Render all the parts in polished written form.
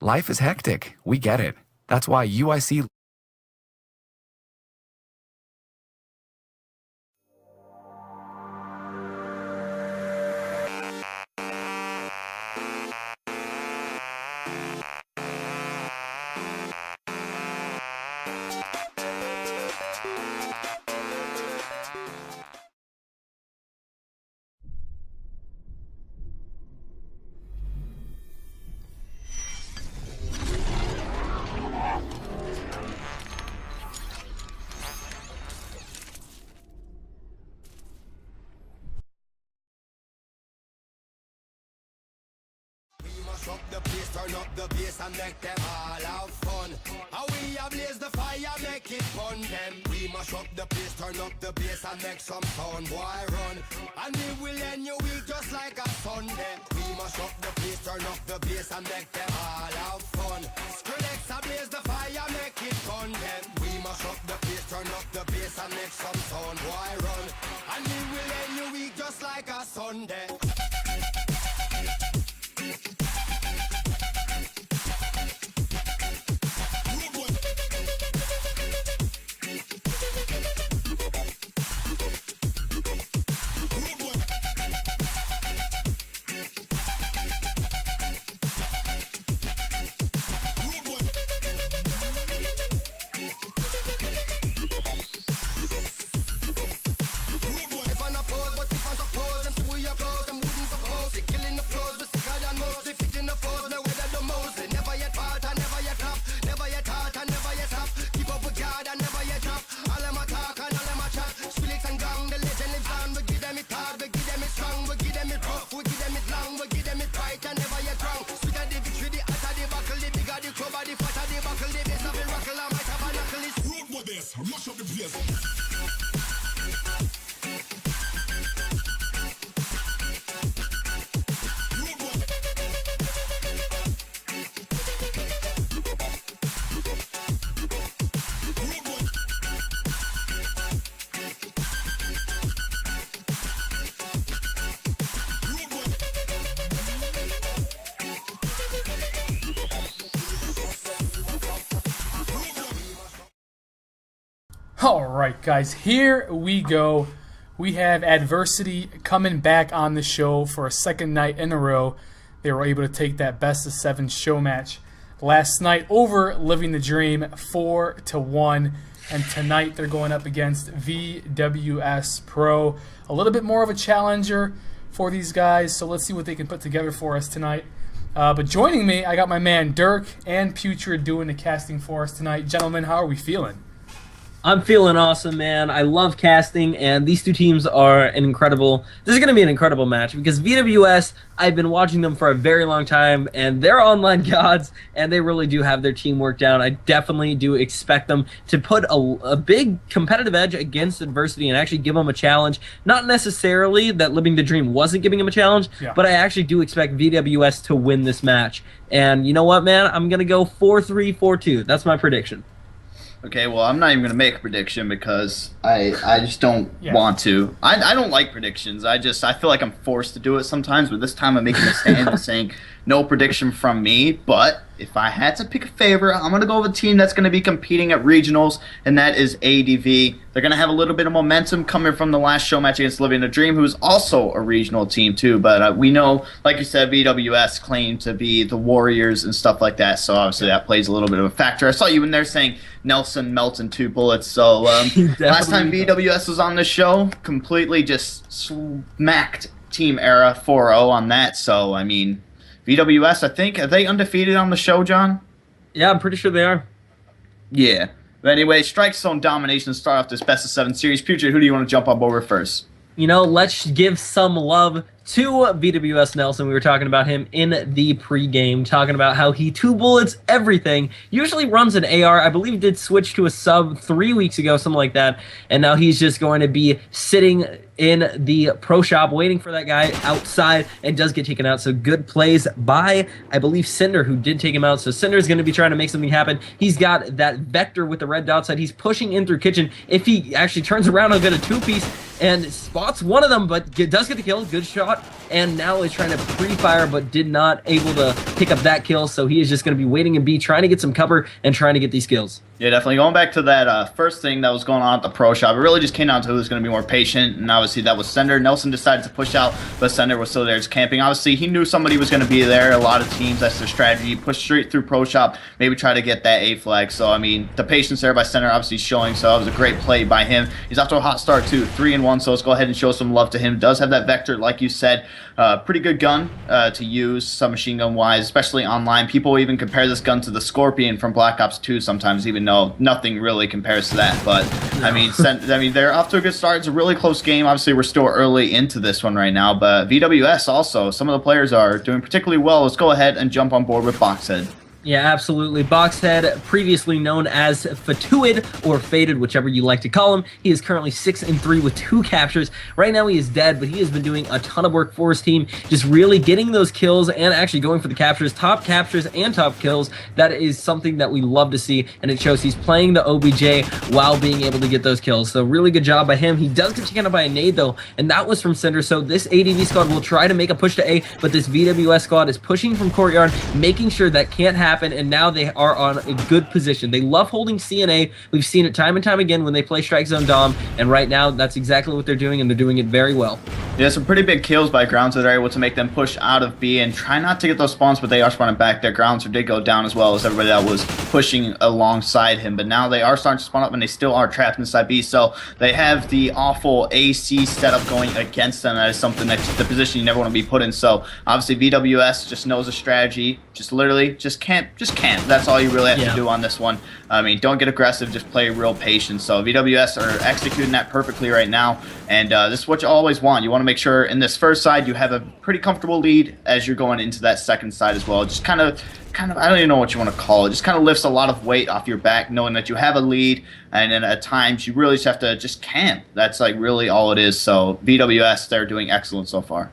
Life is hectic. We get it. That's why UIC Up the place, turn up the bass and make them all have fun. How we ablaze the fire, make it fun them. We mash up the place, turn up the bass and make some sound, boy run. And we will end your week just like a Sunday. We mash up the place, turn up the bass and make them all have fun. Skrillex ablaze the fire, make it fun them. We mash up the place, turn up the bass and make some sound, boy run. And we will end your week just like a Sunday. Rush up the place. All right, guys, here we go. We have Adversity coming back on the show for a second night in a row. They were able to take that best of 7 show match last night over Living the Dream 4-1, and tonight they're going up against VWS Pro. A little bit more of a challenger for these guys, so let's see what they can put together for us tonight. But joining me, I got my man Dirk and Putrid doing the casting for us tonight. Gentlemen, how are we feeling? I'm feeling awesome, man. I love casting, and these two teams are an incredible... This is going to be an incredible match because VWS, I've been watching them for a very long time, and they're online gods, and they really do have their teamwork down. I definitely do expect them to put a big competitive edge against Adversity and actually give them a challenge. Not necessarily that Living the Dream wasn't giving them a challenge, but I actually do expect VWS to win this match. And you know what, man? I'm going to go 4-3, 4-2. That's my prediction. Okay, well, I'm not even going to make a prediction because I just don't want to. I don't like predictions. I feel like I'm forced to do it sometimes, but this time I'm making a stand and saying no prediction from me. But if I had to pick a favorite, I'm going to go with a team that's going to be competing at regionals, and that is ADV. They're going to have a little bit of momentum coming from the last show match against Living the Dream, who's also a regional team too. But we know, like you said, VWS claimed to be the Warriors and stuff like that, so obviously that plays a little bit of a factor. I saw you in there saying Nelson melting 2 bullets. So last time VWS was on the show, completely just smacked Team Era 4-0 on that. So, I mean, VWS, I think, are they undefeated on the show, John? Yeah, I'm pretty sure they are. Yeah. But anyway, Strike Zone domination to start off this best of 7 series. Putrid, who do you want to jump on board first? You know, let's give some love to VWS Nelson. We were talking about him in the pregame, talking about how he 2 bullets everything. Usually runs an AR. I believe did switch to a sub 3 weeks ago, something like that. And now he's just going to be sitting in the pro shop waiting for that guy outside and does get taken out. So good plays by, I believe, Cinder, who did take him out. So Cinder's going to be trying to make something happen. He's got that vector with the red dot side. He's pushing in through kitchen. If he actually turns around, he'll get a 2-piece and spots one of them, but does get the kill. Good shot. And now is trying to pre-fire, but did not able to pick up that kill, so he is just going to be waiting in B, trying to get some cover and trying to get these kills. Yeah, definitely. Going back to that first thing that was going on at the pro shop, it really just came down to who was going to be more patient, and obviously that was Sender. Nelson decided to push out, but Sender was still there just camping. Obviously, he knew somebody was going to be there. A lot of teams, that's their strategy. Push straight through pro shop, maybe try to get that A flag. So, I mean, the patience there by Sender obviously showing, so that was a great play by him. He's off to a hot start, too, 3-1, so let's go ahead and show some love to him. Does have that Vector, like you said. Pretty good gun to use, submachine gun-wise, especially online. People even compare this gun to the Scorpion from Black Ops 2 sometimes, even though nothing really compares to that. But I mean, they're off to a good start. It's a really close game. Obviously, we're still early into this one right now. But VWS also, some of the players are doing particularly well. Let's go ahead and jump on board with Boxhead. Yeah, absolutely. Boxhead, previously known as Putrid or Faded, whichever you like to call him. He is currently 6-3 with 2 captures. Right now he is dead, but he has been doing a ton of work for his team, just really getting those kills and actually going for the captures, top captures and top kills. That is something that we love to see, and it shows he's playing the OBJ while being able to get those kills. So really good job by him. He does get taken out by a nade though, and that was from Cinder. So this ADV squad will try to make a push to A, but this VWS squad is pushing from courtyard, making sure that can't happen. And now they are on a good position. They love holding C and A. We've seen it time and time again when they play Strike Zone Dom, and right now that's exactly what they're doing, and they're doing it very well. Yeah, some pretty big kills by Grounds that are able to make them push out of B and try not to get those spawns, but they are spawning back there. Grounds did go down as well as everybody that was pushing alongside him, but now they are starting to spawn up and they still are trapped inside B, so they have the awful AC setup going against them. That is something that the position you never want to be put in. So obviously VWS just knows a strategy, just literally just camp. That's all you really have to do on this one. I mean, don't get aggressive, just play real patient. So VWS are executing that perfectly right now, and this is what you always want. You want to make sure in this first side you have a pretty comfortable lead as you're going into that second side as well. Just kind of I don't even know what you want to call it. Just kind of lifts a lot of weight off your back, knowing that you have a lead, and then at times you really just have to just camp. That's like really all it is. So VWS, they're doing excellent so far.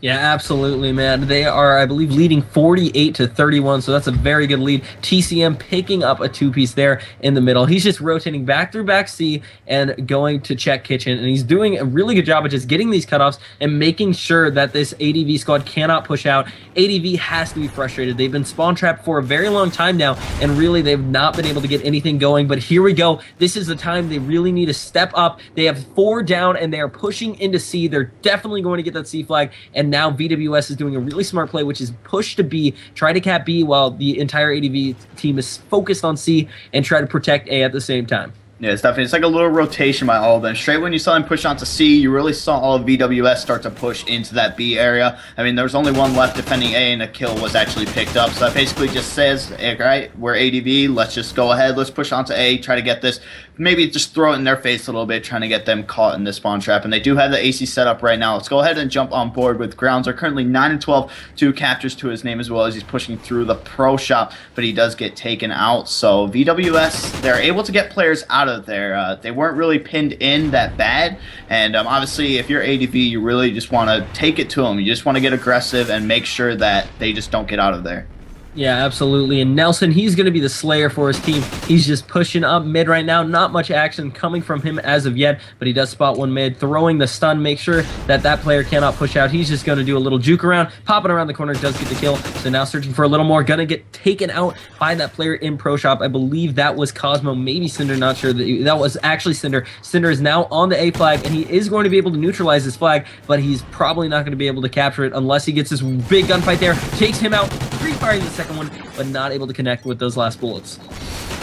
Yeah, absolutely, man. They are, I believe, leading 48-31, so that's a very good lead. TCM picking up a 2-piece there in the middle. He's just rotating back through back C and going to check kitchen, and he's doing a really good job of just getting these cutoffs and making sure that this ADV squad cannot push out. ADV has to be frustrated. They've been spawn trapped for a very long time now, and really they've not been able to get anything going, but here we go. This is the time they really need to step up. They have 4 down, and they are pushing into C. They're definitely going to get that C flag, and now VWS is doing a really smart play, which is push to B, try to cap B while the entire ADV team is focused on C and try to protect A at the same time. Yeah, it's definitely, it's like a little rotation by all of them. Straight when you saw him push onto C, you really saw all of VWS start to push into that B area. I mean, there was only one left defending A, and a kill was actually picked up. So that basically just says, hey, right, we're ADV, let's just go ahead, let's push onto A, try to get this. Maybe just throw it in their face a little bit, trying to get them caught in this spawn trap. And they do have the AC set up right now. Let's go ahead and jump on board with Grounds. Are currently 9-12, 2 captures to his name as well as he's pushing through the pro shop, but he does get taken out. So VWS, they're able to get players out of there. They weren't really pinned in that bad, and obviously if you're ADV, you really just want to take it to them. You just want to get aggressive and make sure that they just don't get out of there. Yeah, absolutely. And Nelson, he's going to be the slayer for his team. He's just pushing up mid right now. Not much action coming from him as of yet, but he does spot one mid, throwing the stun, make sure that that player cannot push out. He's just going to do a little juke around, popping around the corner, does get the kill. So now searching for a little more, going to get taken out by that player in Pro Shop. I believe that was Cosmo, maybe Cinder, not sure. That was actually Cinder. Cinder is now on the A flag, and he is going to be able to neutralize this flag, but he's probably not going to be able to capture it unless he gets this big gunfight there. Takes him out, pre-firing the second one, but not able to connect with those last bullets.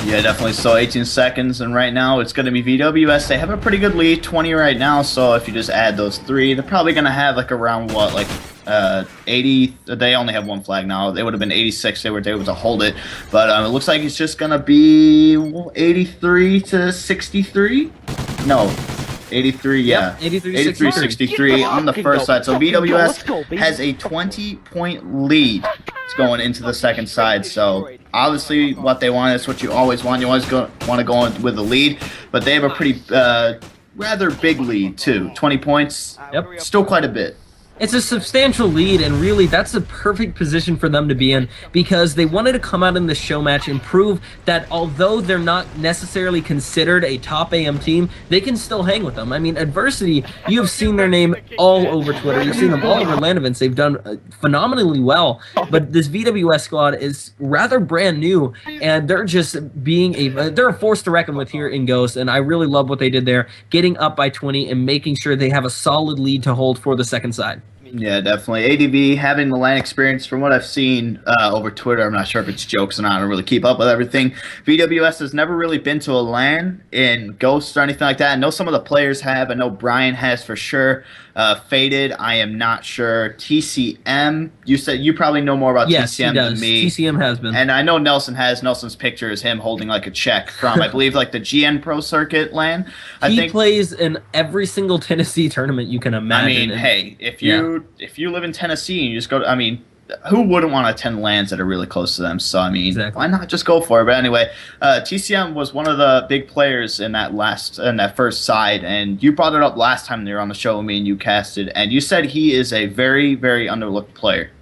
Yeah, definitely. So 18 seconds, and right now it's going to be VWS. They have a pretty good lead, 20 right now, so if you just add those 3, they're probably going to have like around, what, like 80. They only have 1 flag now. They would have been 86. They were able to hold it, but it looks like it's just going to be 83-63. No. 83, yeah. Yep, 83-63 on the first side. So VWS has a 20-point lead going into the second side. So obviously what they want is what you always want. You always want to go in with the lead, but they have a pretty rather big lead too. 20 points, yep, still quite a bit. It's a substantial lead, and really, that's a perfect position for them to be in, because they wanted to come out in this show match and prove that although they're not necessarily considered a top AM team, they can still hang with them. I mean, Adversity, you have seen their name all over Twitter. You've seen them all over LAN events. They've done phenomenally well, but this VWS squad is rather brand new, and they're just being they're a force to reckon with here in Ghost, and I really love what they did there, getting up by 20 and making sure they have a solid lead to hold for the second side. Yeah, definitely. ADV having the LAN experience, from what I've seen over Twitter, I'm not sure if it's jokes or not. I don't really keep up with everything. VWS has never really been to a LAN in Ghost or anything like that. I know some of the players have. I know Brian has for sure. Faded, I am not sure. TCM, you said you probably know more about TCM than me. TCM has been. And I know Nelson has. Nelson's picture is him holding like a check from, I believe, like the GN Pro Circuit LAN. He plays in every single Tennessee tournament you can imagine. I mean, hey, if you live in Tennessee and you just go to, I mean, who wouldn't want to attend LANs that are really close to them? So, I mean, why not just go for it? But anyway, TCM was one of the big players in that first side, and you brought it up last time they were on the show with me and you casted, and you said he is a very, very underlooked player.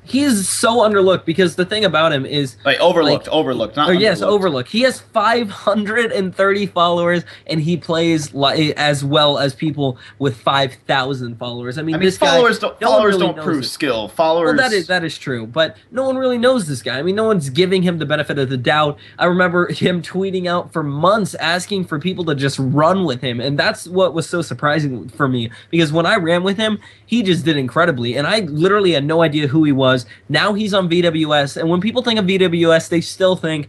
He is so underlooked, because the thing about him is... overlooked, not underlooked. Yes, overlooked. He has 530 followers, and he plays as well as people with 5,000 followers. I mean, this followers guy... Followers don't prove skill. Followers... Well, that is true, but no one really knows this guy. I mean, no one's giving him the benefit of the doubt. I remember him tweeting out for months, asking for people to just run with him, and that's what was so surprising for me, because when I ran with him, he just did incredibly, and I literally had no idea who he was. Now he's on VWS, and when people think of VWS, they still think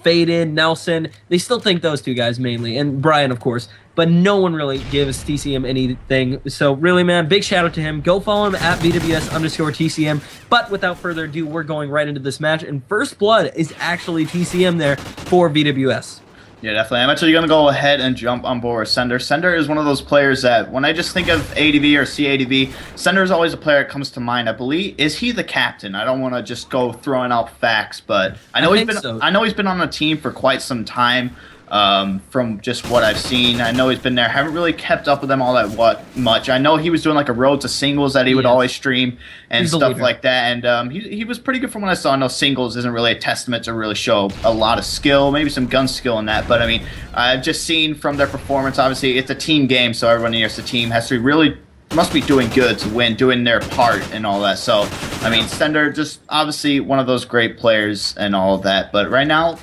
Faded, Nelson. They still think those two guys mainly, and Brian, of course. But no one really gives TCM anything. So really, man, big shout out to him. Go follow him at VWS_TCM. But without further ado, we're going right into this match, and First Blood is actually TCM there for VWS. Yeah, definitely. I'm actually going to go ahead and jump on board with Sender. Sender is one of those players that when I just think of ADV or CADV, Sender is always a player that comes to mind. I believe, is he the captain? I don't want to just go throwing out facts, but I know he's been on the team for quite some time. From just what I've seen, I know he's been there. Haven't really kept up with them all that much. I know he was doing like a road to singles that he would always stream and stuff like that. And he was pretty good from what I saw. I know singles isn't really a testament to really show a lot of skill, maybe some gun skill in that. But I mean, I've just seen from their performance. Obviously, it's a team game, so everyone near the team has to really must be doing good to win, doing their part and all that. So, I mean, Sender, just obviously one of those great players and all of that. But right now,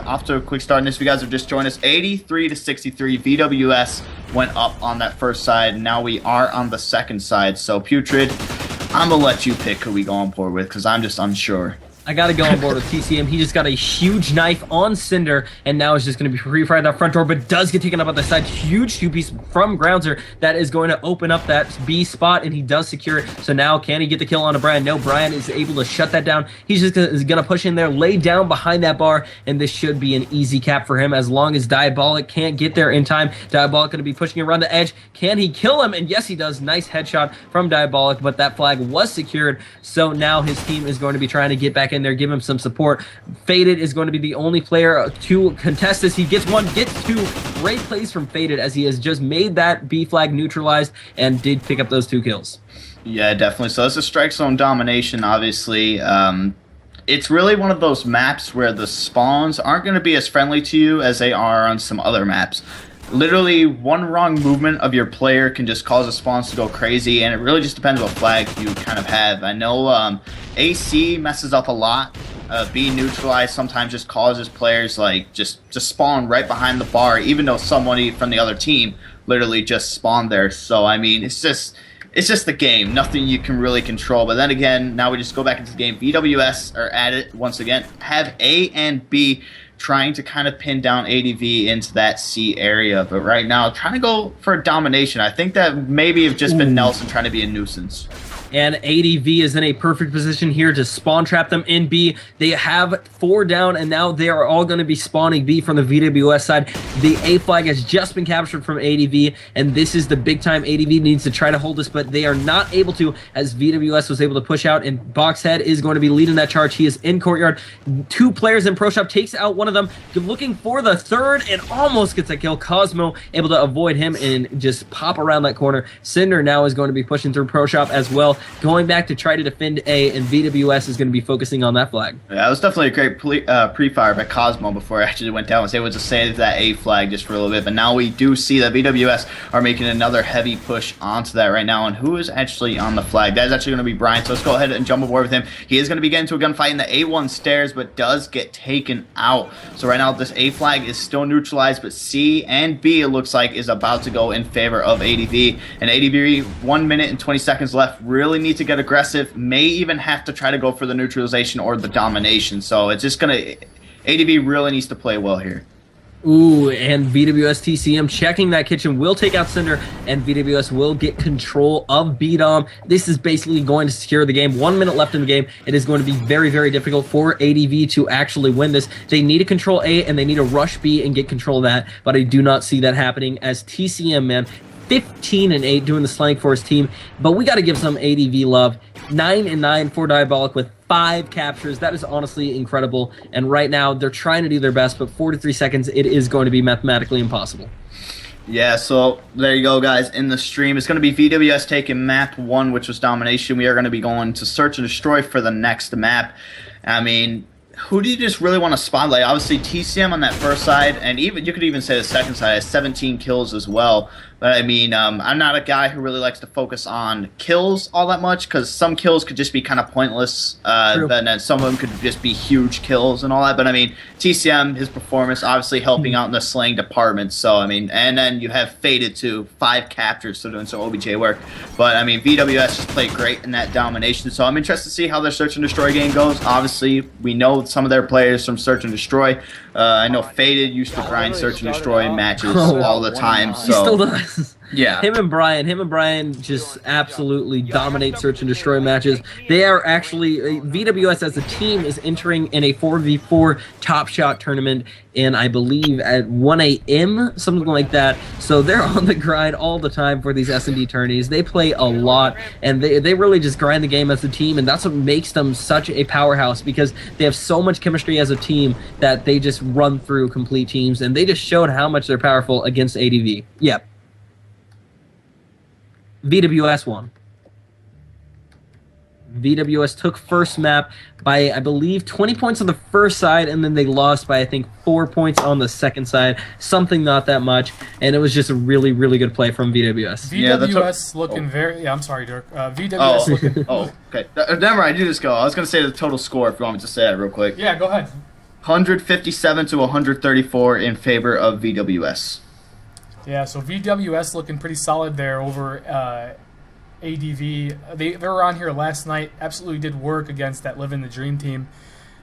off to a quick start in this. If you guys have just joined us, 83-63, VWS went up on that first side. And now we are on the second side. So, Putrid, I'm going to let you pick who we go on board with, because I'm just unsure. I got to go on board with TCM. He just got a huge knife on Cinder, and now it's just going to be refire that front door, but does get taken up on the side. Huge two-piece from Groundzer that is going to open up that B spot, and he does secure it. So now, can he get the kill on a Brian? No, Brian is able to shut that down. He's just going to push in there, lay down behind that bar, and this should be an easy cap for him as long as Diabolic can't get there in time. Diabolic going to be pushing around the edge. Can he kill him? And yes, he does. Nice headshot from Diabolic, but that flag was secured. So now his team is going to be trying to get back in there, give him some support. Faded is going to be the only player to contest this. He gets two. Great plays from Faded as he has just made that B flag neutralized and did pick up those 2 kills. Yeah, definitely. So this is strike zone domination, obviously. It's really one of those maps where the spawns aren't going to be as friendly to you as they are on some other maps. Literally, one wrong movement of your player can just cause the spawns to go crazy, and it really just depends what flag you kind of have. I know AC messes up a lot. B neutralized sometimes just causes players like just spawn right behind the bar, even though somebody from the other team literally just spawned there. So I mean, it's just the game. Nothing you can really control. But then again, now we just go back into the game. VWS are at it once again. Have A and B trying to kind of pin down ADV into that C area. But right now, trying to go for domination. I think that maybe have just been Nelson trying to be a nuisance. And ADV is in a perfect position here to spawn trap them in B. They have 4 down, and now they are all going to be spawning B from the VWS side. The A flag has just been captured from ADV, and this is the big time. ADV needs to try to hold this, but they are not able to, as VWS was able to push out, and Boxhead is going to be leading that charge. He is in courtyard. 2 players in Pro Shop, takes out one of them, looking for the third, and almost gets a kill. Cosmo able to avoid him and just pop around that corner. Cinder now is going to be pushing through Pro Shop as well, going back to try to defend A, and VWS is going to be focusing on that flag. Yeah, it was definitely a great pre-fire by Cosmo before it actually went down. Was able to save that A flag just for a little bit, but now we do see that VWS are making another heavy push onto that right now, and who is actually on the flag? That is actually going to be Brian, so let's go ahead and jump aboard with him. He is going to be getting into a gunfight in the A1 stairs, but does get taken out. So right now this A flag is still neutralized, but C and B, it looks like, is about to go in favor of ADV, and ADV, 1 minute and 20 seconds left, really need to get aggressive, may even have to try to go for the neutralization or the domination. So it's just gonna, ADV really needs to play well here. Ooh, and VWS TCM checking that kitchen will take out Cinder, and VWS will get control of B-Dom. This is basically going to secure the game. 1 minute left in the game. It is going to be very, very difficult for ADV to actually win this. They need to control A, and they need to rush B and get control of that, but I do not see that happening, as TCM, man, 15-8 doing the slang for his team, but we got to give some ADV love. 9-9 for Diabolic with 5 captures. That is honestly incredible, and right now they're trying to do their best, but 43 seconds, it is going to be mathematically impossible. Yeah, so there you go, guys. In the stream, it's going to be VWS taking map 1, which was domination. We are going to be going to search and destroy for the next map. I mean, who do you just really want to spotlight? Obviously, TCM on that first side, and even you could even say the second side has 17 kills as well. But I mean, I'm not a guy who really likes to focus on kills all that much, because some kills could just be kind of pointless, and then some of them could just be huge kills and all that. But I mean, TCM, his performance obviously helping out in the slaying department. So I mean, and then you have Faded to 5 captures, so doing some OBJ work. But I mean, VWS just played great in that domination. So I'm interested to see how their search and destroy game goes. Obviously, we know some of their players from search and destroy. I know Faded used to grind search and destroy matches all the time. So he still does. Yeah. Him and Brian just absolutely dominate search and destroy matches. They are actually, VWS as a team is entering in a 4v4 Top Shot tournament in, I believe, at 1 a.m., something like that. So they're on the grind all the time for these S&D tourneys. They play a lot, and they really just grind the game as a team, and that's what makes them such a powerhouse, because they have so much chemistry as a team that they just run through complete teams, and they just showed how much they're powerful against ADV. Yep. VWS won. VWS took first map by, I believe, 20 points on the first side, and then they lost by, I think, 4 points on the second side. Something not that much, and it was just a really, really good play from VWS. VWS looking very... Yeah, I'm sorry, Dirk. VWS looking... Oh, okay. Never mind, you just go. I was going to say the total score if you want me to say that real quick. Yeah, go ahead. 157 to 134 in favor of VWS. Yeah, so VWS looking pretty solid there over ADV. They were on here last night, absolutely did work against that Living the Dream team.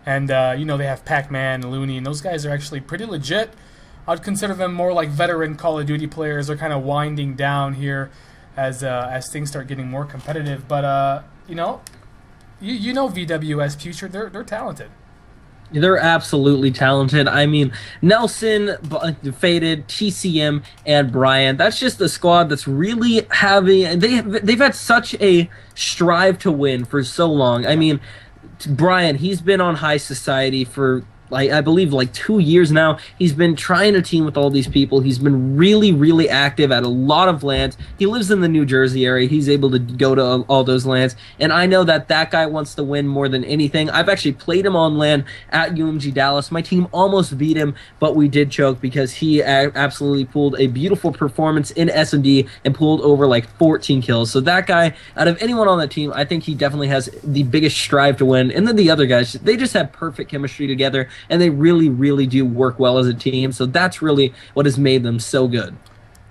And, you know, they have Pac-Man and Looney, and those guys are actually pretty legit. I'd consider them more like veteran Call of Duty players. They're kind of winding down here as things start getting more competitive. But, you know VWS Putrid, they're talented. They're absolutely talented. I mean, Nelson, Faded, TCM, and Brian. That's just the squad that's really having... They've had such a strive to win for so long. I mean, Brian, he's been on high society for... I believe like 2 years now. He's been trying to team with all these people. He's been really, really active at a lot of lands. He lives in the New Jersey area. He's able to go to all those lands. And I know that guy wants to win more than anything. I've actually played him on land at UMG Dallas. My team almost beat him, but we did choke because he absolutely pulled a beautiful performance in S&D and pulled over like 14 kills. So that guy, out of anyone on that team, I think he definitely has the biggest strive to win. And then the other guys, they just have perfect chemistry together. And they really, really do work well as a team. So that's really what has made them so good.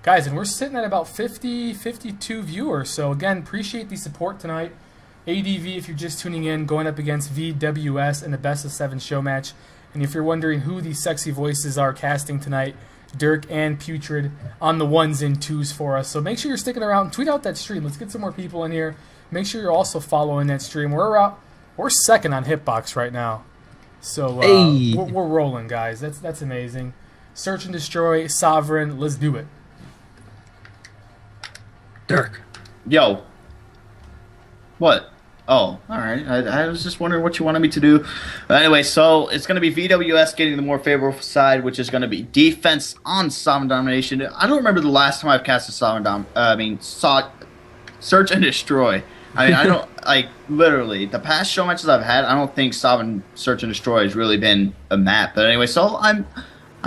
Guys, and we're sitting at about 52 viewers. So, again, appreciate the support tonight. ADV, if you're just tuning in, going up against VWS in the best of 7 show match. And if you're wondering who these sexy voices are casting tonight, Dirk and Putrid on the 1s and 2s for us. So make sure you're sticking around. Tweet out that stream. Let's get some more people in here. make sure you're also following that stream. We're second on Hitbox right now. So Hey. we're rolling, guys. That's amazing. Search and destroy, Sovereign. Let's do it. Dirk. Yo. What? Oh, all right. I was just wondering what you wanted me to do. Anyway, so it's going to be VWS getting the more favorable side, which is going to be defense on Sovereign Domination. I don't remember the last time I've cast a Sovereign Search and Destroy. I mean, I don't, like, literally, the past show matches I've had, I don't think Sovereign Search and Destroy has really been a map. But anyway, so I'm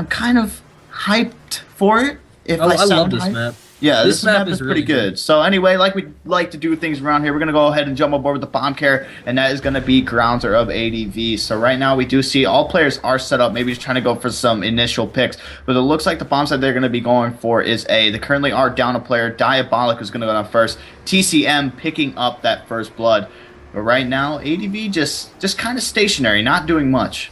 kind of hyped for it. If Oh, I love sound this hyped. map. Yeah, this map is really pretty good. So anyway, like we like to do things around here, we're going to go ahead and jump aboard with the bomb carrier, and that is going to be Grounzer of ADV. So right now we do see all players are set up, maybe just trying to go for some initial picks. But it looks like the bomb side they're going to be going for is A. They currently are down a player. Diabolic is going to go down first. TCM picking up that first blood. But right now, ADV just kind of stationary, not doing much.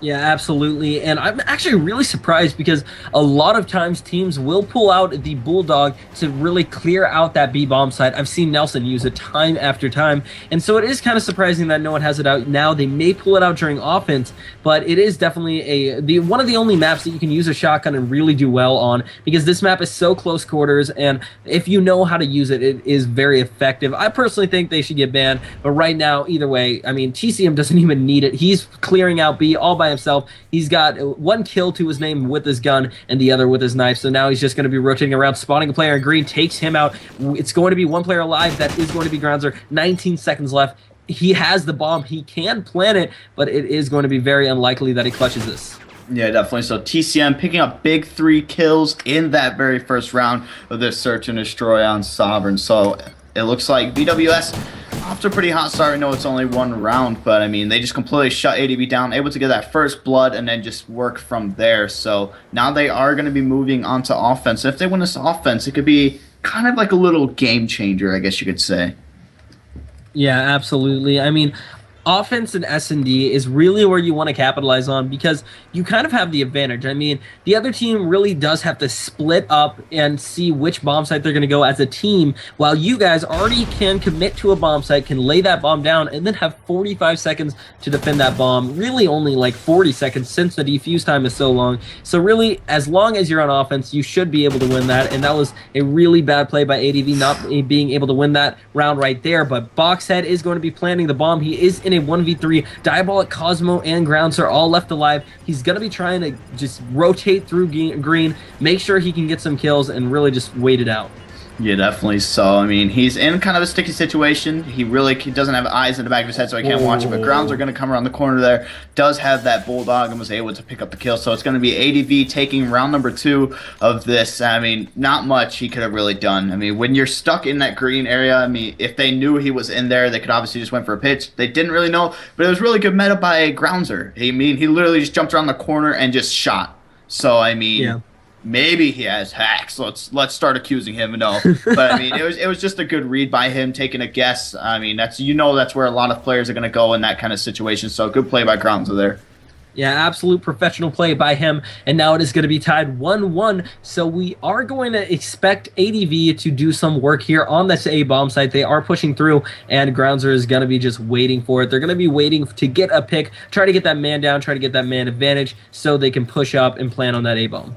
Yeah, absolutely. And I'm actually really surprised because a lot of times teams will pull out the Bulldog to really clear out that B-bomb site. I've seen Nelson use it time after time. And so it is kind of surprising that no one has it out now. They may pull it out during offense, but it is definitely one of the only maps that you can use a shotgun and really do well on, because this map is so close quarters, and if you know how to use it, it is very effective. I personally think they should get banned, but right now, either way, I mean, TCM doesn't even need it. He's clearing out B all by himself. He's got one kill to his name with his gun and the other with his knife, so now he's just going to be rotating around, spotting a player in green, takes him out. It's going to be one player alive. That is going to be Grounzer. 19 seconds left. He has the bomb. He can plant it, but it is going to be very unlikely that he clutches this. Yeah, definitely. So TCM picking up big 3 kills in that very first round of this Search and Destroy on Sovereign. So it looks like VWS off to a pretty hot start. I know it's only one round, but I mean, they just completely shut ADV down, able to get that first blood and then just work from there. So now they are going to be moving on to offense. If they win this offense, it could be kind of like a little game changer, I guess you could say. Yeah, absolutely. I mean, offense and S&D is really where you want to capitalize on, because you kind of have the advantage. I mean, the other team really does have to split up and see which bomb site they're going to go as a team, while you guys already can commit to a bomb site, can lay that bomb down, and then have 45 seconds to defend that bomb. Really only like 40 seconds since the defuse time is so long. So really, as long as you're on offense, you should be able to win that, and that was a really bad play by ADV not being able to win that round right there. But Boxhead is going to be planting the bomb. He is in a 1v3. Diabolic, Cosmo, and Grounds are all left alive. He's going to be trying to just rotate through green, make sure he can get some kills, and really just wait it out. Yeah, definitely. So, I mean, he's in kind of a sticky situation. He doesn't have eyes in the back of his head, so he can't watch it. But Grounds are going to come around the corner there. Does have that Bulldog and was able to pick up the kill. So it's going to be ADV taking round number 2 of this. I mean, not much he could have really done. I mean, when you're stuck in that green area, I mean, if they knew he was in there, they could obviously just went for a pitch. They didn't really know, but it was really good meta by Grounzer. I mean, he literally just jumped around the corner and just shot. So, I mean... Yeah. Maybe he has hacks. Let's start accusing him. No, but I mean, it was just a good read by him, taking a guess. I mean, that's where a lot of players are going to go in that kind of situation. So good play by Grounzer there. Yeah, absolute professional play by him, and now it is going to be tied 1-1, so we are going to expect ADV to do some work here on this A-bomb site. They are pushing through, and Grounzer is going to be just waiting for it. They're going to be waiting to get a pick, try to get that man down, try to get that man advantage, so they can push up and plan on that A-bomb.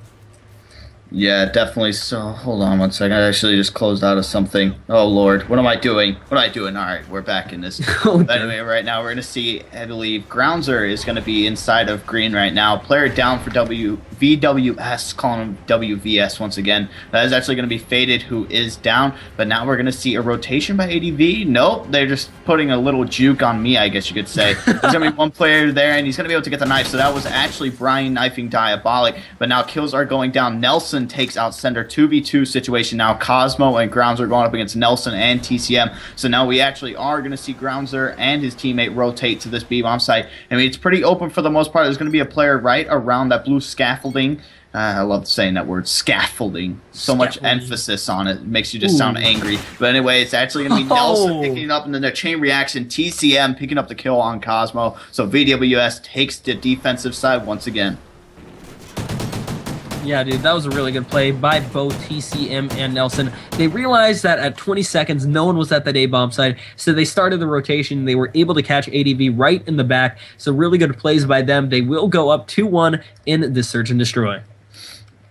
Yeah, definitely. So, hold on one second. I actually just closed out of something. Oh, Lord. What am I doing? What am I doing? All right, we're back in this. But anyway, right now we're going to see, I believe, Grounzer is going to be inside of green right now. Player down for VWS, calling him WVS once again. That is actually going to be Faded, who is down. But now we're going to see a rotation by ADV. Nope, they're just putting a little juke on me, I guess you could say. There's going to be one player there, and he's going to be able to get the knife. So that was actually Brian knifing Diabolic. But now kills are going down. Nelson takes out Sender. 2v2 situation now. Cosmo and Grounzer are going up against Nelson and TCM. So now we actually are going to see Grounzer and his teammate rotate to this B-bomb site. I mean, it's pretty open for the most part. There's going to be a player right around that blue scaffolding. I love saying that word, scaffolding. So much emphasis on it. It makes you just sound angry. But anyway, it's actually going to be Nelson picking it up, and then the chain reaction, TCM picking up the kill on Cosmo. So VWS takes the defensive side once again. Yeah, dude, that was a really good play by both TCM and Nelson. They realized that at 20 seconds, no one was at that A-bomb site, so they started the rotation. They were able to catch ADV right in the back, so really good plays by them. They will go up 2-1 in the Search and Destroy.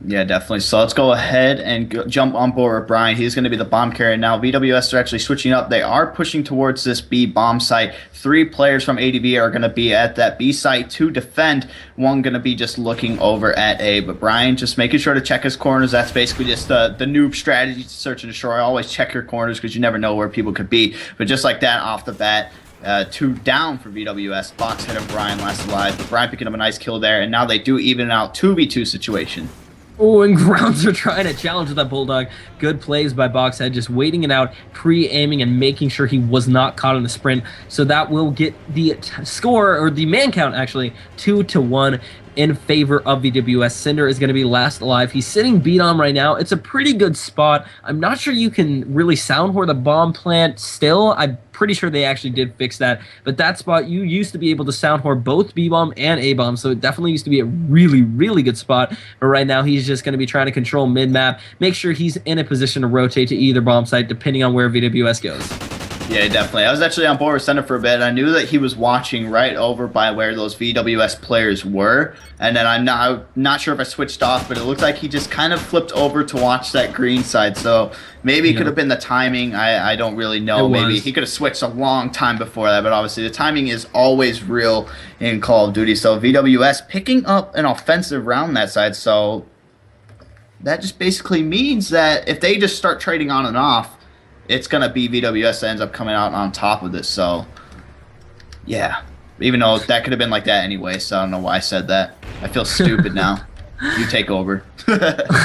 Yeah, definitely. So let's go ahead and jump on board with Brian. He's going to be the bomb carrier now. VWS are actually switching up. They are pushing towards this B bomb site. 3 players from ADV are going to be at that B site to defend. One going to be just looking over at A. But Brian just making sure to check his corners. That's basically just the noob strategy to search and destroy. Always check your corners because you never know where people could be. But just like that, off the bat, 2 down for VWS. Boxhead and Brian last alive. But Brian picking up a nice kill there. And now they do even out 2v2 situation. Oh, and Grounds are trying to challenge with that Bulldog. Good plays by Boxhead, just waiting it out, pre-aiming and making sure he was not caught in the sprint. So that will get the score, or the man count actually, 2-1 in favor of VWS. Cinder is going to be last alive. He's sitting beat on right now. It's a pretty good spot. I'm not sure you can really sound whore the bomb plant still. I'm pretty sure they actually did fix that. But that spot, you used to be able to sound whore both B-bomb and A-bomb, so it definitely used to be a really, really good spot. But right now, he's just going to be trying to control mid-map, make sure he's in a position to rotate to either bomb site, depending on where VWS goes. Yeah, definitely. I was actually on board with Center for a bit. I knew that he was watching right over by where those VWS players were. And then I'm not sure if I switched off, but it looked like he just kind of flipped over to watch that green side. So maybe it could have been the timing. I don't really know. Maybe he could have switched a long time before that. But obviously the timing is always real in Call of Duty. So VWS picking up an offensive round that side. So that just basically means that if they just start trading on and off, it's going to be VWS that ends up coming out on top of this. So, yeah. Even though that could have been like that anyway, so I don't know why I said that. I feel stupid now. You take over.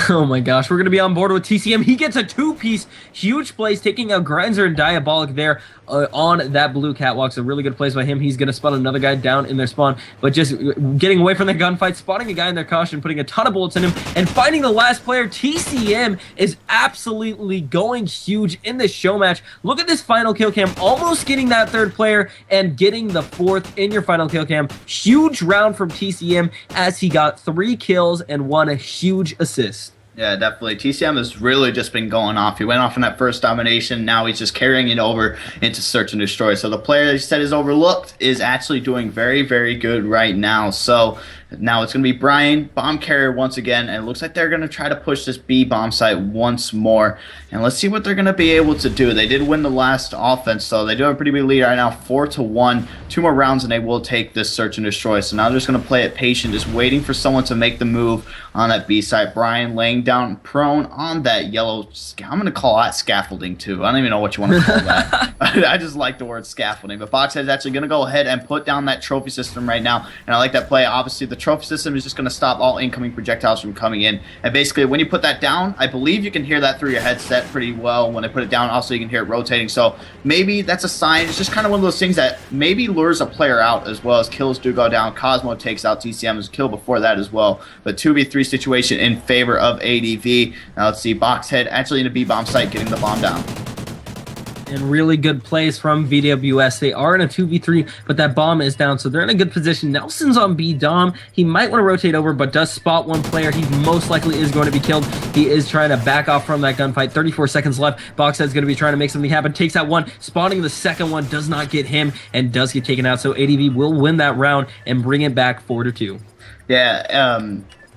Oh my gosh, we're going to be on board with TCM. He gets a 2-piece, huge plays, taking out Grinzer and Diabolic there on that blue catwalk. So really good plays by him. He's going to spot another guy down in their spawn, but just getting away from the gunfight, spotting a guy in their caution, putting a ton of bullets in him, and finding the last player. TCM is absolutely going huge in this show match. Look at this final kill cam, almost getting that 3rd player and getting the 4th in your final kill cam. Huge round from TCM as he got 3 kills and 1 huge assist. Yeah, definitely. TCM has really just been going off. He went off in that first domination. Now he's just carrying it over into Search and Destroy. So the player that he said is overlooked is actually doing very, very good right now. So now it's going to be Brian, bomb carrier once again, and it looks like they're going to try to push this B bomb site once more. And let's see what they're going to be able to do. They did win the last offense, so they do have a pretty big lead right now, 4-1. 2 more rounds, and they will take this Search and Destroy. So now they're just going to play it patient, just waiting for someone to make the move on that B site. Brian laying down prone on that yellow. I'm going to call that scaffolding too. I don't even know what you want to call that. I just like the word scaffolding. But Boxhead is actually going to go ahead and put down that trophy system right now, and I like that play. Obviously, the trophy system is just going to stop all incoming projectiles from coming in. And basically, when you put that down, I believe you can hear that through your headset pretty well when I put it down. Also, you can hear it rotating. So maybe that's a sign. It's just kind of one of those things that maybe lures a player out, as well as kills do go down. Cosmo takes out TCM's kill before that as well. But 2v3 situation in favor of ADV. Now let's see, Boxhead actually in a B-bomb site getting the bomb down. And really good plays from VWS. They are in a 2v3, but that bomb is down, so they're in a good position. Nelson's on B Dom. He might want to rotate over, but does spot one player. He most likely is going to be killed. He is trying to back off from that gunfight. 34 seconds left. Boxhead's going to be trying to make something happen. Takes out one. Spawning the second one. Does not get him and does get taken out. So ADV will win that round and bring it back 4-2. Yeah,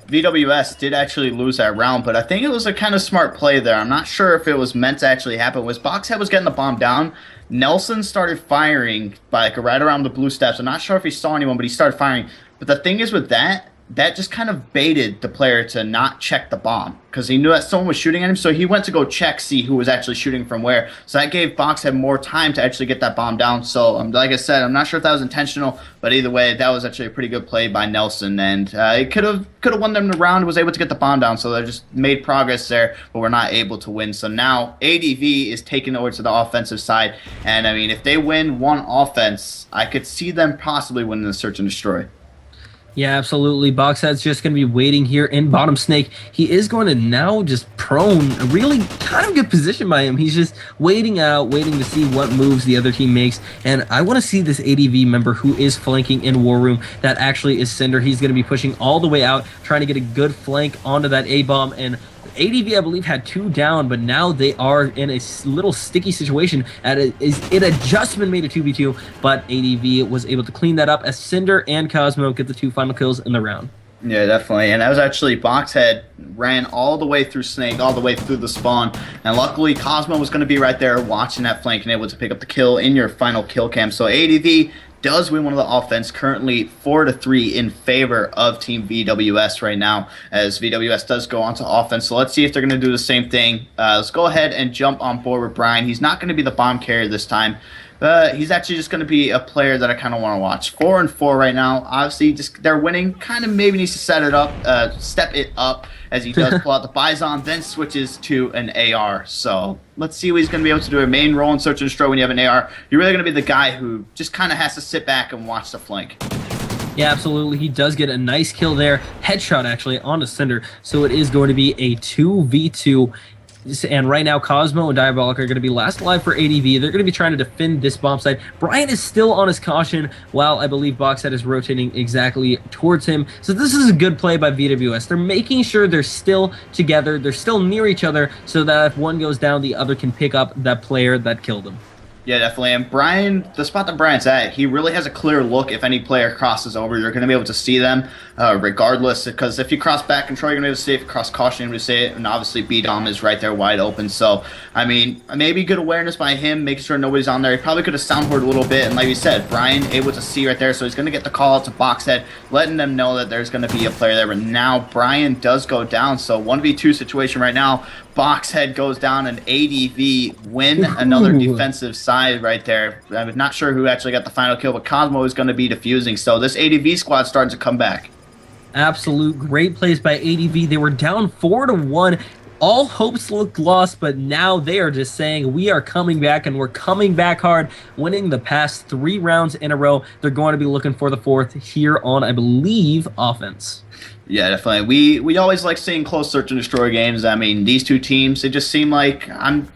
VWS did actually lose that round, but I think it was a kind of smart play there. I'm not sure if it was meant to actually happen. Was Boxhead was getting the bomb down, Nelson started firing like right around the blue steps. I'm not sure if he saw anyone, but he started firing. But the thing is with that just kind of baited the player to not check the bomb because he knew that someone was shooting at him. So he went to go check, see who was actually shooting from where. So that gave Boxhead more time to actually get that bomb down. So like I said, I'm not sure if that was intentional, but either way, that was actually a pretty good play by Nelson, and it could have won them the round. Was able to get the bomb down, so they just made progress there, but we're not able to win. So now ADV is taking over to the offensive side, and I mean, if they win one offense, I could see them possibly winning the Search and Destroy. Yeah, absolutely. Boxhead's just going to be waiting here in bottom snake. He is going to now just prone. A really kind of good position by him. He's just waiting out, waiting to see what moves the other team makes. And I want to see this ADV member who is flanking in War Room. That actually is Cinder. He's going to be pushing all the way out, trying to get a good flank onto that A-bomb. And ADV, I believe, had 2 down, but now they are in a little sticky situation. It had just been made a 2v2, but ADV was able to clean that up as Cinder and Cosmo get the 2 final kills in the round. Yeah, definitely. And that was actually Boxhead ran all the way through Snake, all the way through the spawn. And luckily, Cosmo was going to be right there watching that flank and able to pick up the kill in your final kill cam. So ADV does win one of the offense, currently 4-3 in favor of Team VWS right now, as VWS does go on to offense. So let's see if they're going to do the same thing. Let's go ahead and jump on board with Brian. He's not going to be the bomb carrier this time. He's actually just going to be a player that I kind of want to watch. 4-4 right now. Obviously, just they're winning. Kind of maybe needs to set it up, step it up as he does pull out the Bison, then switches to an AR. So let's see what he's going to be able to do. A main role in Search and Destroy when you have an AR. You're really going to be the guy who just kind of has to sit back and watch the flank. Yeah, absolutely. He does get a nice kill there. Headshot, actually, on a Cinder. So it is going to be a 2v2. And right now, Cosmo and Diabolic are going to be last alive for ADV. They're going to be trying to defend this bomb site. Brian is still on his caution, while I believe Boxhead is rotating exactly towards him. So this is a good play by VWS. They're making sure they're still together. They're still near each other, so that if one goes down, the other can pick up that player that killed him. Yeah, definitely. And Brian, the spot that Brian's at, he really has a clear look. If any player crosses over, you're going to be able to see them regardless. Because if you cross back control, you're going to be able to see it. If you cross caution, you're going to see it. And obviously, B-Dom is right there wide open. So, I mean, maybe good awareness by him, making sure nobody's on there. He probably could have soundboarded a little bit. And like you said, Brian able to see right there. So he's going to get the call out to Boxhead, letting them know that there's going to be a player there. But now Brian does go down. So 1v2 situation right now. Boxhead goes down and ADV win another defensive side right there. I'm not sure who actually got the final kill, but Cosmo is going to be defusing. So this ADV squad starting to come back. Absolute great plays by ADV. They were down 4-1. All hopes looked lost, but now they are just saying we are coming back, and we're coming back hard, winning the past 3 rounds in a row. They're going to be looking for the 4th here on, I believe, offense. Yeah, definitely. We always like seeing close search and destroy games. I mean, these two teams, they just seem like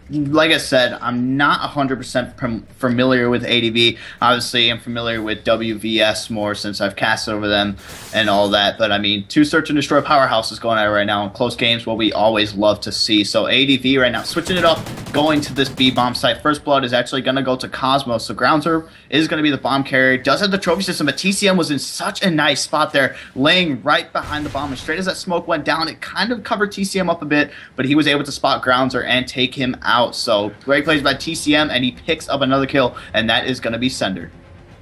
like I said, I'm not 100% familiar with ADV. Obviously, I'm familiar with WVS more since I've casted over them and all that. But I mean, 2 search and destroy powerhouses going at it right now in close games, what we always love to see. So ADV right now, switching it up, going to this B-bomb site. First blood is actually going to go to Cosmo. So Groundser is going to be the bomb carrier. Does have the trophy system, but TCM was in such a nice spot there, laying right behind the bomb. And straight as that smoke went down, it kind of covered TCM up a bit, but he was able to spot Groundser and take him out. So great plays by TCM, and he picks up another kill, and that is going to be Sender.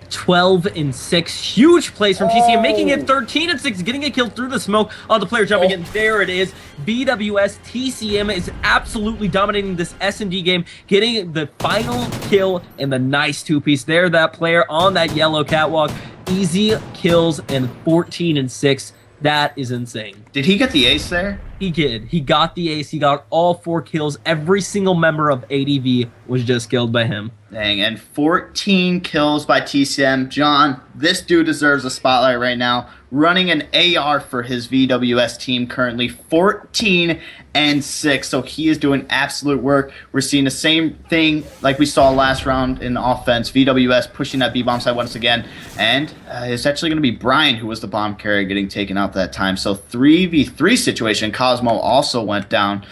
12-6, huge plays from TCM, making it 13-6, getting a kill through the smoke. Oh, the player jumping in. There it is. BWS TCM is absolutely dominating this S&D game, getting the final kill and the nice 2-piece. There, that player on that yellow catwalk. Easy kills and 14-6. That is insane. Did he get the ace there? He did. He got the ace. He got all 4 kills. Every single member of ADV was just killed by him. Dang, and 14 kills by TCM. John, this dude deserves a spotlight right now. Running an AR for his VWS team currently, 14-6. So he is doing absolute work. We're seeing the same thing like we saw last round in offense. VWS pushing that B-bomb side once again. And it's actually going to be Brian who was the bomb carrier getting taken out that time. So 3v3 situation. Cosmo also went down.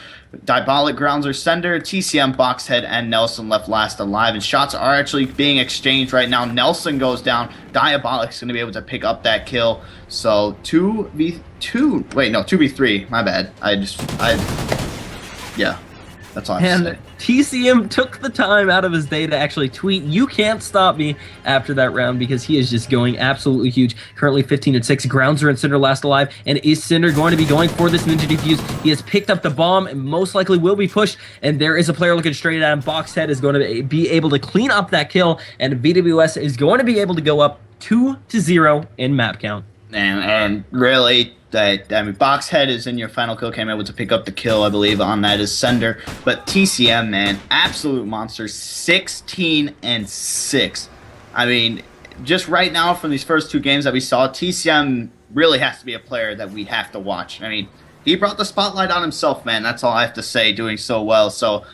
Diabolic, Groundser, Sender, TCM, Boxhead, and Nelson left last alive. And shots are actually being exchanged right now. Nelson goes down. Diabolic's going to be able to pick up that kill. So 2v2. Wait, no, 2v3. My bad. Yeah. That's all I have to say. TCM took the time out of his day to actually tweet, "You can't stop me," after that round, because he is just going absolutely huge. Currently 15-6. Groundser and Cinder last alive. And is Cinder going to be going for this ninja defuse? He has picked up the bomb and most likely will be pushed. And there is a player looking straight at him. Boxhead is going to be able to clean up that kill. And VWS is going to be able to go up 2-0 in map count. And really, I mean, Boxhead is in your final kill cam, able to pick up the kill, I believe, on that is Sender. But TCM, man, absolute monster, 16-6. I mean, just right now from these first 2 games that we saw, TCM really has to be a player that we have to watch. I mean, he brought the spotlight on himself, man. That's all I have to say, doing so well. So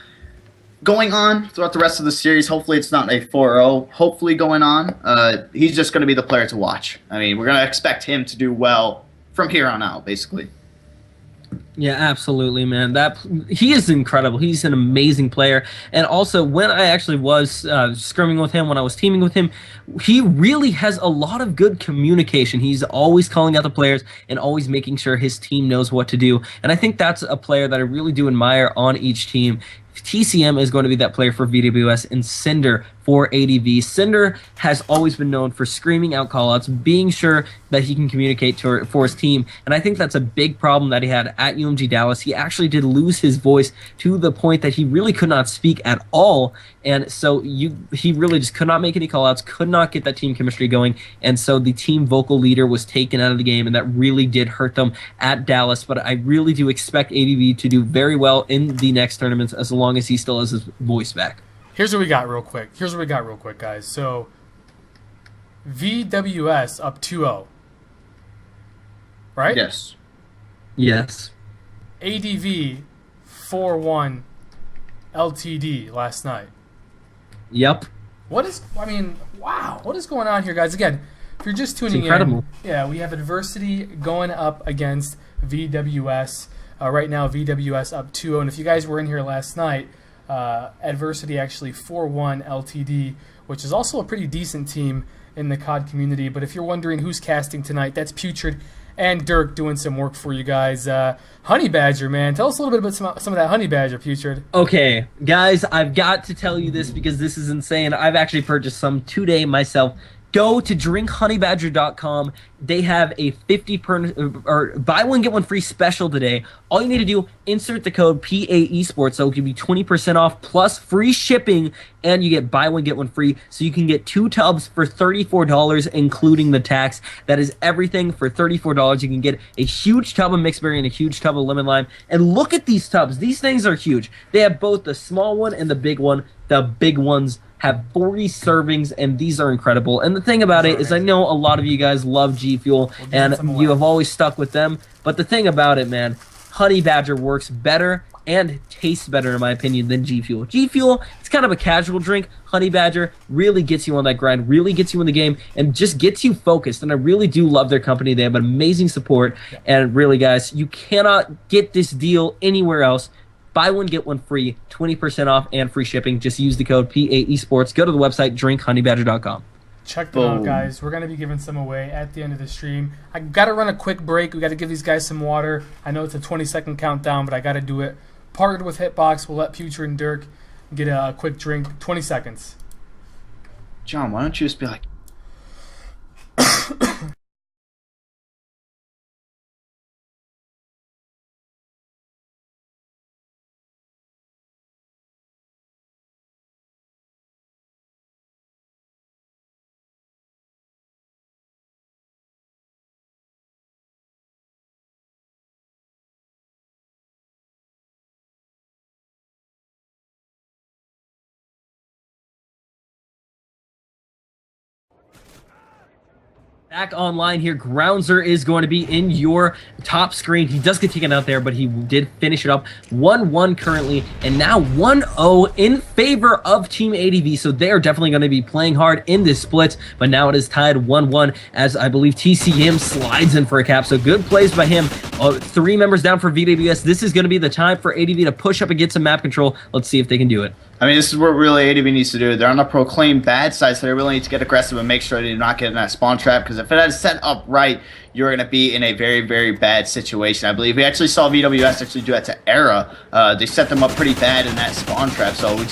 going on throughout the rest of the series, hopefully it's not a 4-0. Hopefully going on, he's just going to be the player to watch. I mean, we're going to expect him to do well from here on out, basically. Yeah, absolutely, man. He is incredible. He's an amazing player. And also, when I actually was scrimming with him, when I was teaming with him, he really has a lot of good communication. He's always calling out the players and always making sure his team knows what to do. And I think that's a player that I really do admire on each team. TCM is going to be that player for VWS, and Cinder for ADV. Cinder has always been known for screaming out callouts, being sure that he can communicate for his team, and I think that's a big problem that he had at UMG Dallas. He actually did lose his voice to the point that he really could not speak at all, and so he really just could not make any callouts, could not get that team chemistry going, and so the team vocal leader was taken out of the game, and that really did hurt them at Dallas. But I really do expect ADV to do very well in the next tournaments as long as he still has his voice back. Here's what we got real quick. Guys. So, VWS up 2-0. Right? Yes. Yes. ADV 4-1 LTD last night. Yep. What is going on here, guys? Again, if you're just tuning in, we have Adversity going up against VWS. Right now, VWS up 2-0. And if you guys were in here last night, Adversity actually 4-1 LTD, which is also a pretty decent team in the COD community. But if you're wondering who's casting tonight, that's Putrid and Dirk doing some work for you guys. Honey Badger, man. Tell us a little bit about some of that Honey Badger, Putrid. Okay, guys, I've got to tell you this because this is insane. I've actually purchased some today myself. Go to drinkhoneyBadger.com. They have a buy one get one free special today. All you need to do, insert the code PAEsports, so it'll give you 20% off plus free shipping, and you get buy one get one free. So you can get 2 tubs for $34, including the tax. That is everything for $34. You can get a huge tub of mixed berry and a huge tub of lemon lime. And look at these tubs. These things are huge. They have both the small one and the big one. The big ones have 40 servings, and these are incredible. And the thing about it is I know a lot of you guys love G Fuel, and you have always stuck with them. But the thing about it, man, Honey Badger works better and tastes better, in my opinion, than G Fuel. G Fuel, it's kind of a casual drink. Honey Badger really gets you on that grind, really gets you in the game, and just gets you focused. And I really do love their company. They have amazing support. And really, guys, you cannot get this deal anywhere else. Buy one, get one free, 20% off, and free shipping. Just use the code PAEsports. Go to the website, drinkhoneyBadger.com. Check them out, guys. We're going to be giving some away at the end of the stream. I got to run a quick break. We got to give these guys some water. I know it's a 20-second countdown, but I got to do it. Partnered with Hitbox. We'll let Putrid and Dirk get a quick drink. 20 seconds. John, why don't you just be like... Back online here, Groundzer is going to be in your top screen. He does get taken out there, but he did finish it up. 1-1 currently, and now 1-0 in favor of Team ADV, so they are definitely going to be playing hard in this split, but now it is tied 1-1 as I believe TCM slides in for a cap, so good plays by him. 3 members down for VWS. This is going to be the time for ADV to push up and get some map control. Let's see if they can do it. I mean, this is what really ADV needs to do. They're on a proclaimed bad side, so they really need to get aggressive and make sure they do not get in that spawn trap, because if it is set up right, you're going to be in a very, very bad situation. I believe we actually saw VWS actually do that to Era. They set them up pretty bad in that spawn trap, so they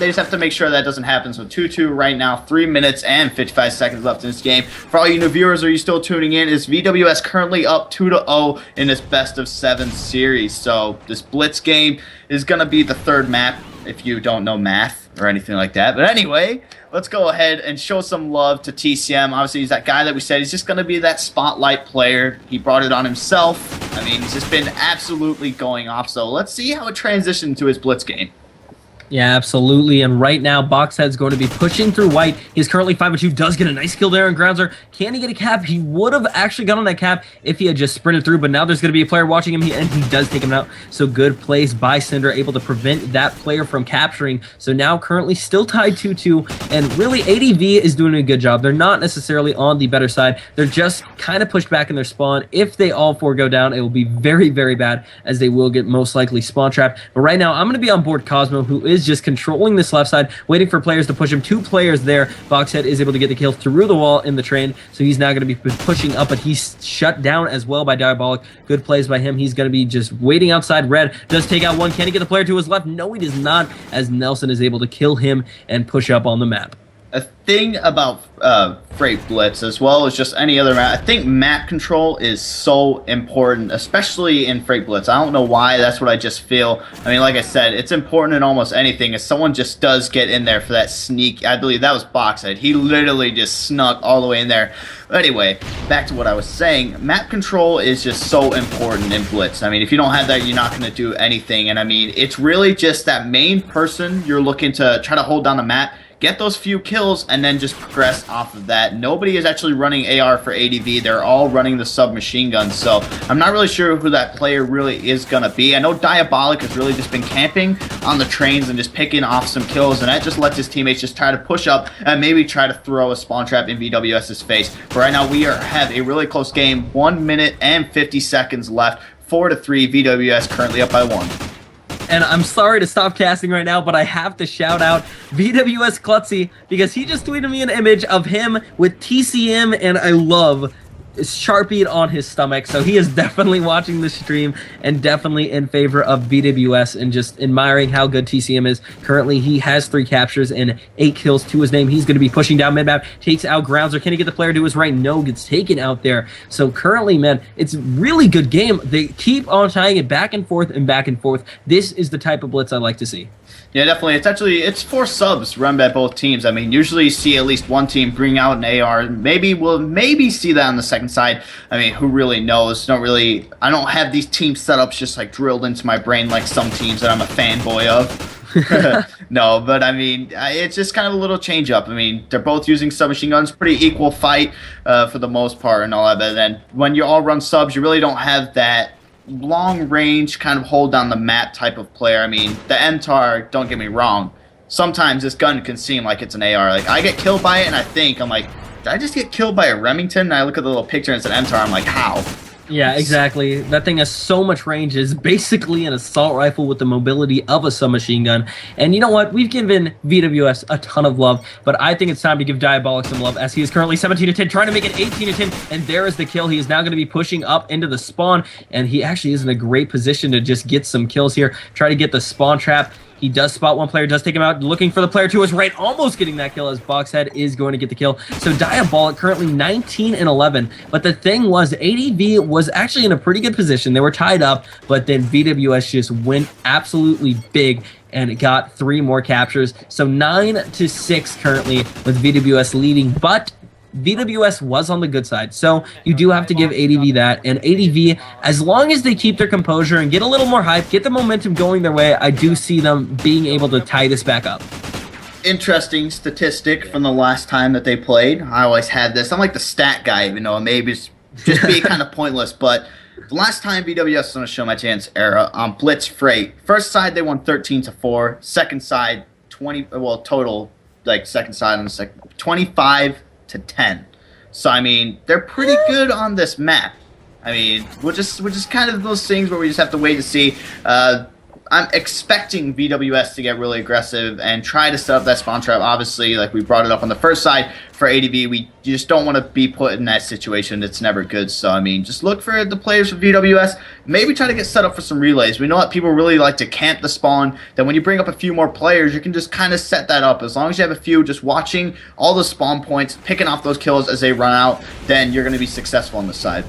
just have to make sure that doesn't happen. So 2-2 right now, 3 minutes and 55 seconds left in this game. For all you new viewers, are you still tuning in? Is VWS currently up 2-0 in this best of 7 series? So this Blitz game is going to be the 3rd map, if you don't know math or anything like that. But anyway, let's go ahead and show some love to TCM. Obviously, he's that guy that we said he's just going to be that spotlight player. He brought it on himself. I mean, he's just been absolutely going off. So let's see how it transitioned to his Blitz game. Yeah, absolutely. And right now, Boxhead's going to be pushing through white. He's currently 5-2, does get a nice kill there on Groundsler. Can he get a cap? He would have actually gotten that cap if he had just sprinted through, but now there's going to be a player watching him, and he does take him out. So good plays by Cinder, able to prevent that player from capturing. So now currently still tied 2-2, and really ADV is doing a good job. They're not necessarily on the better side. They're just kind of pushed back in their spawn. If they all four go down, it will be very, very bad, as they will get most likely spawn trapped. But right now, I'm going to be on board Cosmo, who is just controlling this left side, waiting for players to push him. 2 players there. Boxhead is able to get the kill through the wall in the train, so he's now going to be pushing up, but he's shut down as well by Diabolic. Good plays by him. He's going to be just waiting outside. Red does take out one. Can he get the player to his left? No, he does not, as Nelson is able to kill him and push up on the map. A thing about Freight Blitz, as well as just any other map, I think map control is so important, especially in Freight Blitz. I don't know why, that's what I just feel. I mean, like I said, it's important in almost anything. If someone just does get in there for that sneak, I believe that was Boxhead. He literally just snuck all the way in there. But anyway, back to what I was saying. Map control is just so important in Blitz. I mean, if you don't have that, you're not going to do anything. And I mean, it's really just that main person you're looking to try to hold down the map, get those few kills, and then just progress off of that. Nobody is actually running AR for ADV. They're all running the submachine gun, so I'm not really sure who that player really is going to be. I know Diabolic has really just been camping on the trains and just picking off some kills, and that just lets his teammates just try to push up and maybe try to throw a spawn trap in VWS's face. But right now, we have a really close game. 1 minute and 50 seconds left. 4-3, VWS currently up by 1. And I'm sorry to stop casting right now, but I have to shout out VWS Klutzy, because he just tweeted me an image of him with TCM, and I love Sharpied on his stomach. So he is definitely watching the stream and definitely in favor of VWS and just admiring how good TCM is. Currently, he has 3 captures and 8 kills to his name. He's going to be pushing down mid-map, takes out Grounds. Can he get the player to his right? No, gets taken out there. So currently, man, it's a really good game. They keep on tying it back and forth and back and forth. This is the type of blitz I like to see. Yeah, definitely. It's 4 subs run by both teams. I mean, usually you see at least one team bring out an AR. We'll see that on the second side. I mean, who really knows? I don't have these team setups just like drilled into my brain like some teams that I'm a fanboy of. No, but I mean, it's just kind of a little change up. I mean, they're both using submachine guns, pretty equal fight for the most part and all that. But then when you all run subs, you really don't have that long range kind of hold down the map type of player. I mean, the MTAR, don't get me wrong, sometimes this gun can seem like it's an AR. Like, I get killed by it and I'm like, did I just get killed by a Remington? And I look at the little picture and it's an MTAR. I'm like, how? Yeah, exactly. That thing has so much range. It's basically an assault rifle with the mobility of a submachine gun. And you know what? We've given VWS a ton of love, but I think it's time to give Diabolic some love, as he is currently 17-10, trying to make it 18-10, and there is the kill. He is now going to be pushing up into the spawn, and he actually is in a great position to just get some kills here, try to get the spawn trap. He does spot one player, does take him out, looking for the player to his right, almost getting that kill, as Boxhead is going to get the kill. So Diabolic currently 19-11, but the thing was, ADV was actually in a pretty good position. They were tied up, but then VWS just went absolutely big and got 3 more captures. So 9-6 currently with VWS leading, but VWS was on the good side, so you do have to give ADV that. And ADV, as long as they keep their composure and get a little more hype, get the momentum going their way, I do see them being able to tie this back up. Interesting statistic from the last time that they played. I always had this. I'm like the stat guy, even though maybe it's just be kind of pointless, but the last time VWS was on a ShowMatch Ants era on Blitz Freight, first side they won 13-4, second side 20, well, total, like second side on the second, 25-10. So I mean, they're pretty good on this map. I mean, we're just kind of those things where we just have to wait to see. I'm expecting VWS to get really aggressive and try to set up that spawn trap. Obviously, like we brought it up on the first side for ADV, you just don't want to be put in that situation. It's never good. So, I mean, just look for the players for VWS. Maybe try to get set up for some relays. We know that people really like to camp the spawn. Then when you bring up a few more players, you can just kind of set that up. As long as you have a few just watching all the spawn points, picking off those kills as they run out, then you're going to be successful on the side.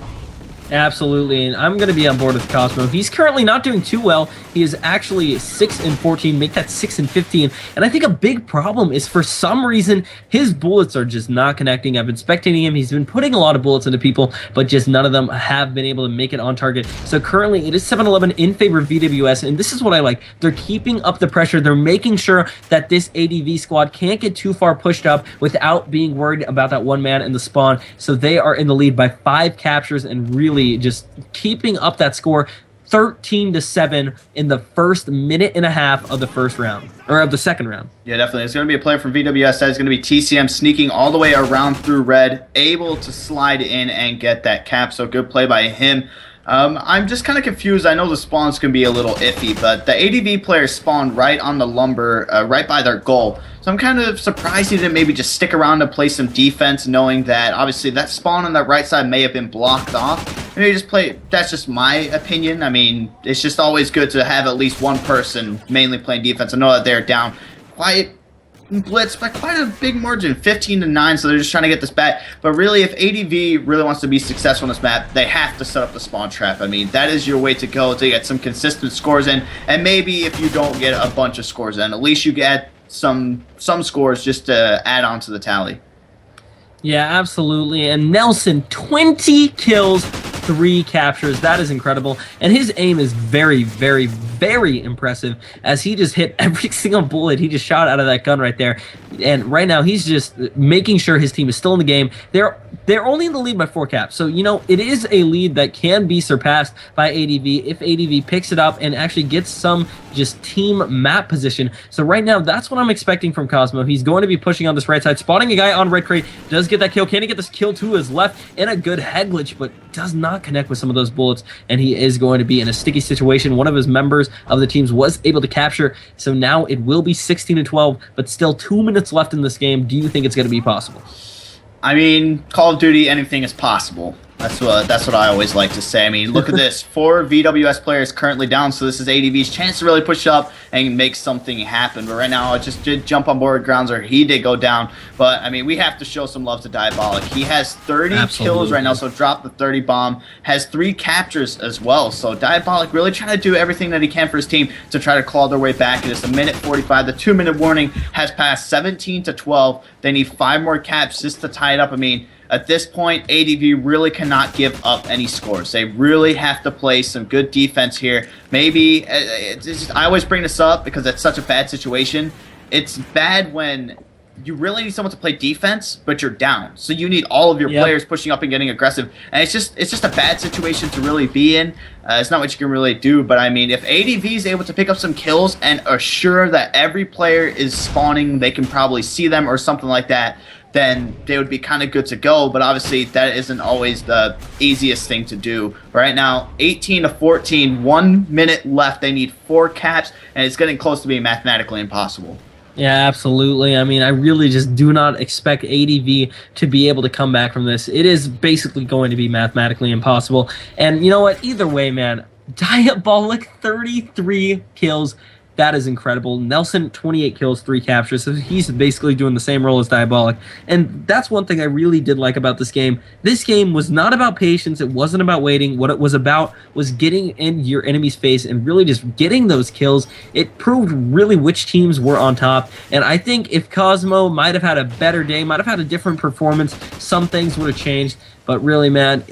Absolutely, and I'm going to be on board with Cosmo. He's currently not doing too well. He is actually 6-14, make that 6-15. And I think a big problem is for some reason his bullets are just not connecting. I've been spectating him. He's been putting a lot of bullets into people, but just none of them have been able to make it on target. So currently it is 7-11 in favor of VWS, and this is what I like. They're keeping up the pressure. They're making sure that this ADV squad can't get too far pushed up without being worried about that one man in the spawn. So they are in the lead by 5 captures and really just keeping up that score. 13-7 in the first minute and a half of the first round, or of the second round. Yeah, definitely. It's going to be a player from VWS. That is going to be TCM sneaking all the way around through red, able to slide in and get that cap. So good play by him. I'm just kind of confused. I know the spawns can be a little iffy, but the ADV player spawned right on the lumber, right by their goal. So I'm kind of surprised he didn't maybe just stick around and play some defense, knowing that obviously that spawn on that right side may have been blocked off. Maybe just play. That's just my opinion. I mean, it's just always good to have at least one person mainly playing defense. I know that they're down quite blitz by quite a big margin, 15-9, so they're just trying to get this back. But really, if ADV really wants to be successful on this map, they have to set up the spawn trap. I mean, that is your way to go to get some consistent scores in, and maybe if you don't get a bunch of scores in, at least you get some scores just to add on to the tally. Yeah, absolutely. And Nelson, 20 kills, 3 captures. That is incredible. And his aim is very, very, very impressive, as he just hit every single bullet he just shot out of that gun right there. And right now, he's just making sure his team is still in the game. They're only in the lead by 4 caps. So, you know, it is a lead that can be surpassed by ADV if ADV picks it up and actually gets some just team map position. So right now, that's what I'm expecting from Cosmo. He's going to be pushing on this right side, spotting a guy on red crate, does get that kill. Can he get this kill to his left? And a good head glitch, but does not connect with some of those bullets, and he is going to be in a sticky situation. One of his members of the teams was able to capture, so now it will be 16-12, but still 2 minutes left in this game. Do you think it's going to be possible? I mean, Call of Duty, anything is possible. That's what I always like to say. I mean, look at this. 4 VWS players currently down, so this is ADV's chance to really push up and make something happen. But right now, it just did jump on board grounds, or he did go down. But, I mean, we have to show some love to Diabolic. He has 30 kills right now, so drop the 30 bomb. Has 3 captures as well. So Diabolic really trying to do everything that he can for his team to try to claw their way back. It is a minute 45. The 2-minute warning has passed 17-12. They need 5 more caps just to tie it up. I mean, at this point, ADV really cannot give up any scores. They really have to play some good defense here. Maybe, I always bring this up because it's such a bad situation. It's bad when you really need someone to play defense, but you're down. So you need all of your players pushing up and getting aggressive. And it's just a bad situation to really be in. It's not what you can really do. But, I mean, if ADV is able to pick up some kills and assure that every player is spawning, they can probably see them or something like that, then they would be kind of good to go. But obviously that isn't always the easiest thing to do. Right now, 18-14, 1 minute left. They need 4 caps, and it's getting close to being mathematically impossible. Yeah, absolutely. I mean, I really just do not expect ADV to be able to come back from this. It is basically going to be mathematically impossible. And you know what? Either way, man, Diabolic, 33 kills. That is incredible. Nelson, 28 kills, 3 captures. So he's basically doing the same role as Diabolic. And that's one thing I really did like about this game. This game was not about patience. It wasn't about waiting. What it was about was getting in your enemy's face and really just getting those kills. It proved really which teams were on top. And I think if Cosmo might have had a better day, might have had a different performance, some things would have changed. But really, man,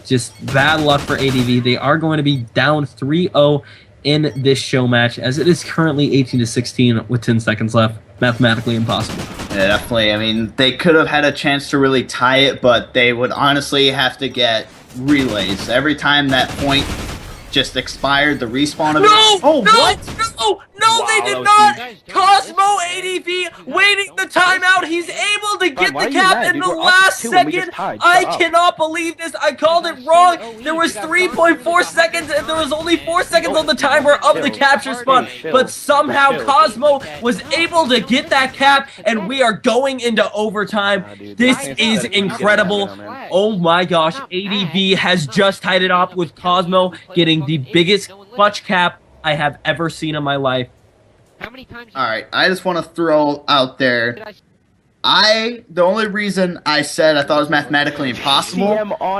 just bad luck for ADV. They are going to be down 3-0 in this show match, as it is currently 18-16 with 10 seconds left. Mathematically impossible. Yeah, definitely. I mean, they could have had a chance to really tie it, but they would honestly have to get relays. Every time that point just expired, the respawn of it. No, they did not! Cosmo ADV waiting the timeout. He's able to get the cap in the last second. I cannot believe this. I called it wrong. There was 3.4 seconds, and there was only 4 seconds on the timer of the capture spot. But somehow Cosmo was able to get that cap, and we are going into overtime. This is incredible. Oh my gosh, ADV has just tied it up with Cosmo getting the biggest clutch cap I have ever seen in my life. All right, I just want to throw out there The only reason I said I thought it was mathematically impossible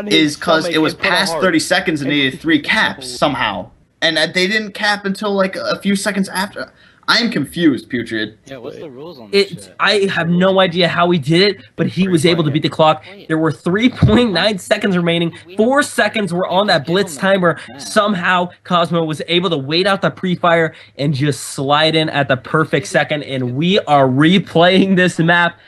is because it was past 30 seconds and needed 3 caps somehow. And they didn't cap until like a few seconds after. I am confused, Putrid. Yeah, what's the rules on this shit? I have no idea how he did it, but he was able to beat the clock. There were 3.9 seconds remaining. 4 seconds were on that blitz timer. Somehow, Cosmo was able to wait out the pre-fire and just slide in at the perfect second, and we are replaying this map.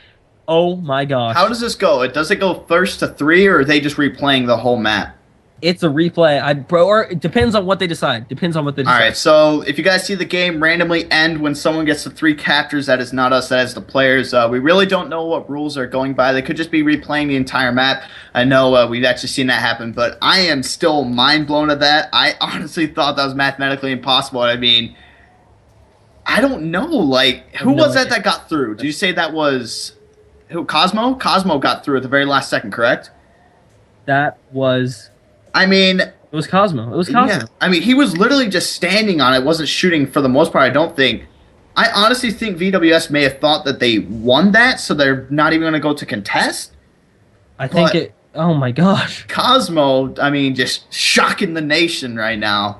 Oh my gosh. How does this go? Does it go first to 3, or are they just replaying the whole map? It's a replay, or it depends on what they decide. All right, so if you guys see the game randomly end when someone gets the 3 captures, that is not us, that is the players. We really don't know what rules are going by. They could just be replaying the entire map. I know we've actually seen that happen, but I am still mind blown at that. I honestly thought that was mathematically impossible. I mean, I don't know. Like, who was that got through? Did you say that was who? Cosmo? Cosmo got through at the very last second, correct? That was... I mean... It was Cosmo. It was Cosmo. Yeah. I mean, he was literally just standing on it, wasn't shooting for the most part, I don't think. I honestly think VWS may have thought that they won that, so they're not even going to go to contest. I think it... Oh my gosh. Cosmo, I mean, just shocking the nation right now.